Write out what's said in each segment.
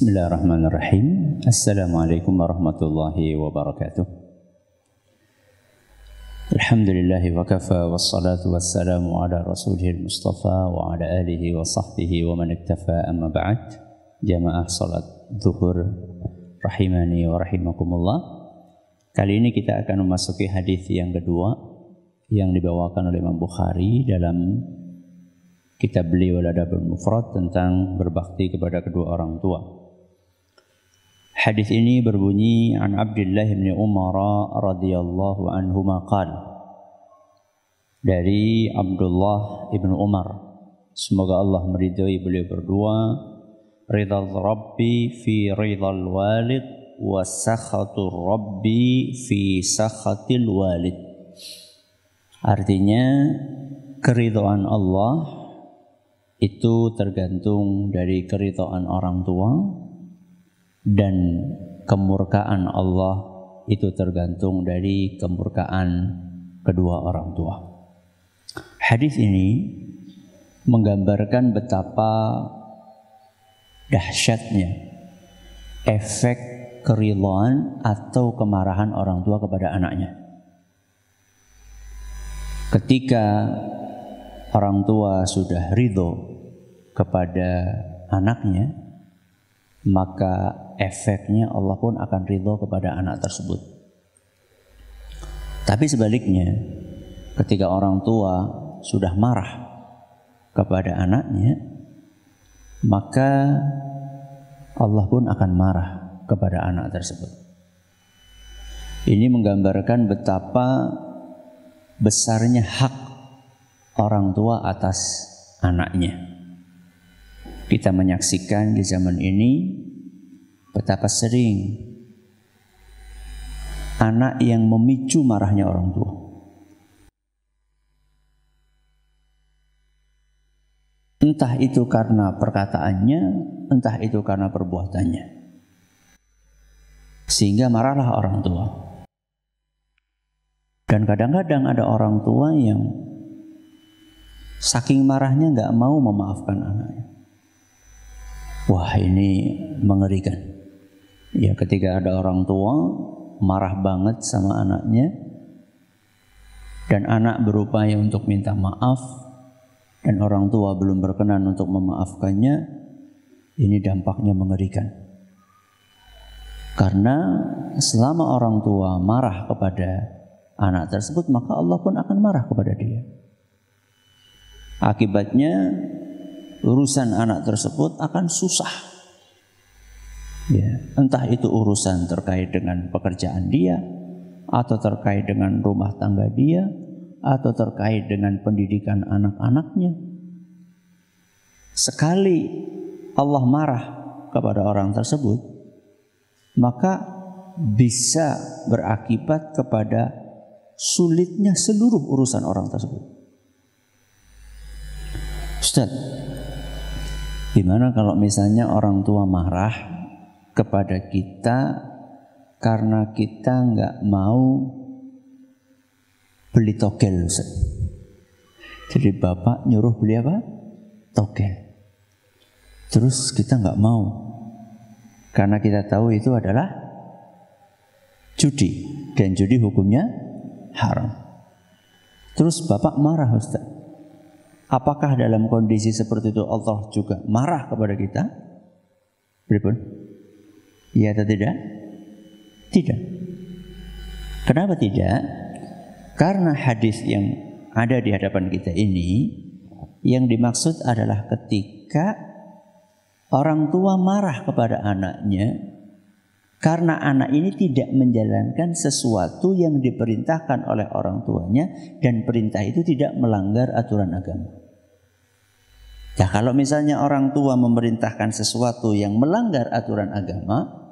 Bismillahirrahmanirrahim. Assalamualaikum warahmatullahi wabarakatuh. Alhamdulillahi wa kafa wassalatu wassalamu ala rasulihil mustafa wa ala alihi wa sahbihi wa man iktafa amma ba'd. Jamaah salat zuhur rahimani wa rahimakumullah. Kali ini kita akan memasuki hadis yang kedua yang dibawakan oleh Imam Bukhari dalam kitab beliau Al-Adabul Mufrad tentang berbakti kepada kedua orang tua. Hadis ini berbunyi an Abdullah bin Umar radhiyallahu anhuma qala, dari Abdullah ibn Umar, semoga Allah meridhai beliau berdua, ridha Rabbi fi ridhal walid wa sakhatur Rabbi fi sakhatil walid. Artinya keridhaan Allah itu tergantung dari keridhaan orang tua, dan kemurkaan Allah itu tergantung dari kemurkaan kedua orang tua. Hadis ini menggambarkan betapa dahsyatnya efek keridhaan atau kemarahan orang tua kepada anaknya. Ketika orang tua sudah ridho kepada anaknya, maka efeknya Allah pun akan ridho kepada anak tersebut. Tapi sebaliknya, ketika orang tua sudah marah kepada anaknya, maka Allah pun akan marah kepada anak tersebut. Ini menggambarkan betapa besarnya hak orang tua atas anaknya. Kita menyaksikan di zaman ini betapa sering anak yang memicu marahnya orang tua. Entah itu karena perkataannya, entah itu karena perbuatannya, sehingga marahlah orang tua. Dan kadang-kadang ada orang tua yang saking marahnya nggak mau memaafkan anaknya. Wah, ini mengerikan. Ya, ketika ada orang tua marah banget sama anaknya, dan anak berupaya untuk minta maaf, dan orang tua belum berkenan untuk memaafkannya, ini dampaknya mengerikan. Karena selama orang tua marah kepada anak tersebut, maka Allah pun akan marah kepada dia. Akibatnya urusan anak tersebut akan susah. Ya, entah itu urusan terkait dengan pekerjaan dia, atau terkait dengan rumah tangga dia, atau terkait dengan pendidikan anak-anaknya. Sekali Allah marah kepada orang tersebut, maka bisa berakibat kepada sulitnya seluruh urusan orang tersebut. Ustaz, gimana kalau misalnya orang tua marah kepada kita karena kita nggak mau beli togel, Ustaz? Jadi bapak nyuruh beli apa? Togel. Terus kita nggak mau karena kita tahu itu adalah judi, dan judi hukumnya haram. Terus bapak marah, Ustaz. Apakah dalam kondisi seperti itu Allah juga marah kepada kita? Beripun? Iya atau tidak? Tidak. Kenapa tidak? Karena hadis yang ada di hadapan kita ini, yang dimaksud adalah ketika orang tua marah kepada anaknya karena anak ini tidak menjalankan sesuatu yang diperintahkan oleh orang tuanya, dan perintah itu tidak melanggar aturan agama. Nah, kalau misalnya orang tua memerintahkan sesuatu yang melanggar aturan agama,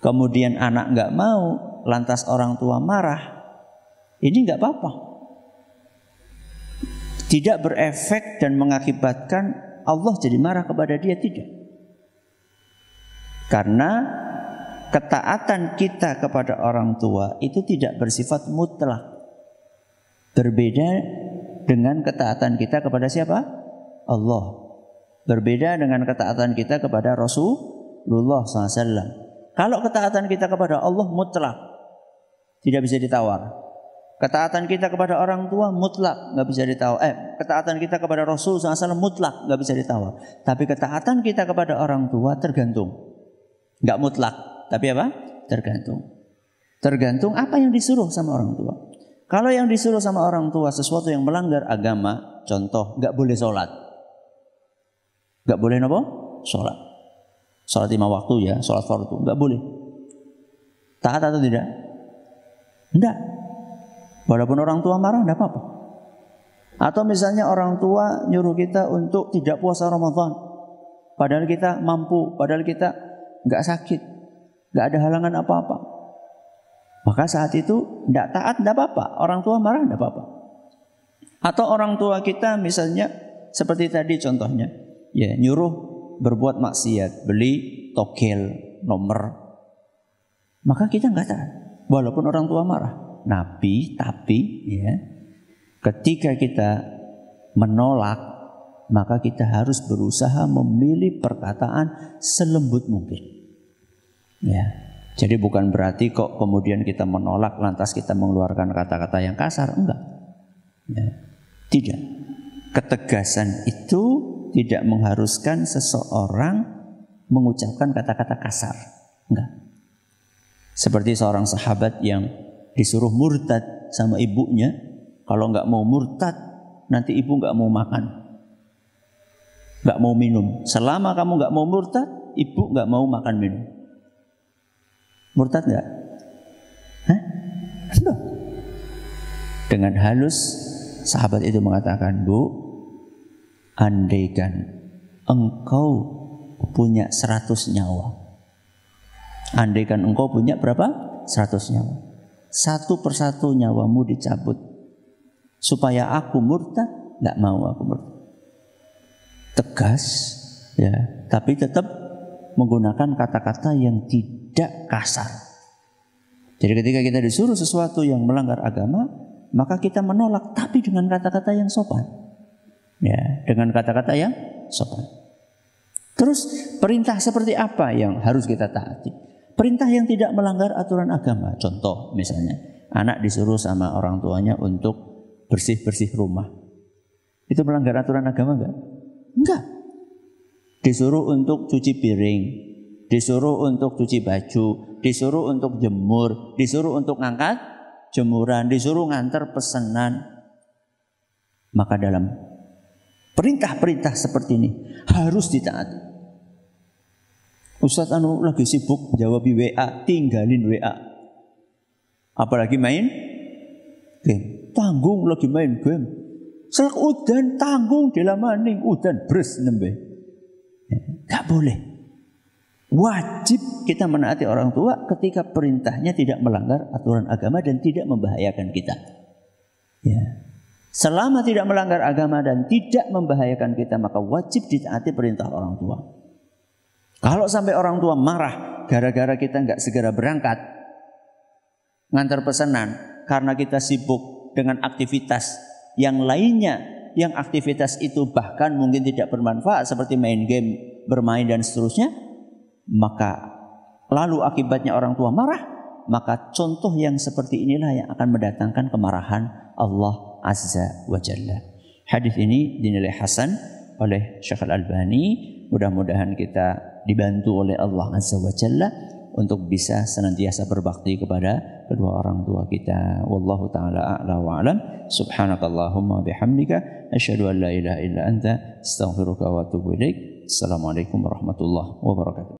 kemudian anak nggak mau, lantas orang tua marah, ini nggak apa-apa. Tidak berefek dan mengakibatkan Allah jadi marah kepada dia, tidak. Karena ketaatan kita kepada orang tua itu tidak bersifat mutlak. Berbeda dengan ketaatan kita kepada siapa? Allah. Berbeda dengan ketaatan kita kepada Rasulullah SAW. Kalau ketaatan kita kepada Allah mutlak, tidak bisa ditawar. Ketaatan kita kepada orang tua mutlak, nggak bisa ditawar. Ketaatan kita kepada Rasul SAW mutlak, nggak bisa ditawar. Tapi ketaatan kita kepada orang tua tergantung, nggak mutlak. Tapi apa? Tergantung. Tergantung apa yang disuruh sama orang tua. Kalau yang disuruh sama orang tua sesuatu yang melanggar agama, contoh nggak boleh sholat, nggak boleh apa? Sholat. Sholat 5 waktu ya, sholat fardu nggak boleh. Taat atau tidak? Enggak. Walaupun orang tua marah, tidak apa-apa. Atau misalnya orang tua nyuruh kita untuk tidak puasa Ramadan, padahal kita mampu, padahal kita nggak sakit, nggak ada halangan apa-apa. Maka saat itu tidak taat, tidak apa-apa. Orang tua marah, tidak apa-apa. Atau orang tua kita misalnya seperti tadi contohnya, ya nyuruh berbuat maksiat, beli togel nomor, maka kita nggak taat, walaupun orang tua marah. Tapi ya, ketika kita menolak, maka kita harus berusaha memilih perkataan selembut mungkin. Ya, jadi bukan berarti kok kemudian kita menolak lantas kita mengeluarkan kata-kata yang kasar, enggak. Ya, tidak. Ketegasan itu tidak mengharuskan seseorang mengucapkan kata-kata kasar, enggak. Seperti seorang sahabat yang disuruh murtad sama ibunya, kalau nggak mau murtad nanti ibu nggak mau makan, nggak mau minum. Selama kamu nggak mau murtad, ibu nggak mau makan minum. Murtad nggak? Hah? Enggak. Dengan halus sahabat itu mengatakan, Bu, andaikan engkau punya 100 nyawa, andaikan engkau punya berapa? 100 nyawa. Satu persatu nyawamu dicabut supaya aku murtad, nggak mau aku murtad. Tegas, ya, tapi tetap menggunakan kata-kata yang tidak kasar. Jadi ketika kita disuruh sesuatu yang melanggar agama, maka kita menolak, tapi dengan kata-kata yang sopan, ya, dengan kata-kata yang sopan. Terus perintah seperti apa yang harus kita taati? Perintah yang tidak melanggar aturan agama. Contoh misalnya, anak disuruh sama orang tuanya untuk bersih-bersih rumah. Itu melanggar aturan agama enggak? Enggak. Disuruh untuk cuci piring, disuruh untuk cuci baju, disuruh untuk jemur, disuruh untuk ngangkat jemuran, disuruh ngantar pesanan. Maka dalam perintah-perintah seperti ini harus ditaati. Ustadz lagi sibuk jawab WA, tinggalin WA. Apalagi main game. Tanggung lagi main game. Selak udan tanggung dilamaning udan bres nembe. Gak boleh. Wajib kita menaati orang tua ketika perintahnya tidak melanggar aturan agama dan tidak membahayakan kita. Ya. Selama tidak melanggar agama dan tidak membahayakan kita, maka wajib ditaati perintah orang tua. Kalau sampai orang tua marah gara-gara kita nggak segera berangkat ngantar pesanan karena kita sibuk dengan aktivitas yang lainnya, yang aktivitas itu bahkan mungkin tidak bermanfaat seperti main game, bermain dan seterusnya, maka lalu akibatnya orang tua marah, maka contoh yang seperti inilah yang akan mendatangkan kemarahan Allah Azza wa Jalla. Hadis ini dinilai hasan oleh Syekh Al-Albani. Mudah-mudahan kita dibantu oleh Allah Azza wa Jalla untuk bisa senantiasa berbakti kepada kedua orang tua kita. Wallahu ta'ala a'la wa a'lam. Subhanakallahumma bihamdika asyhadu an la ilaha illa anta astaghfiruka wa atubu ilaik. Assalamualaikum warahmatullahi wabarakatuh.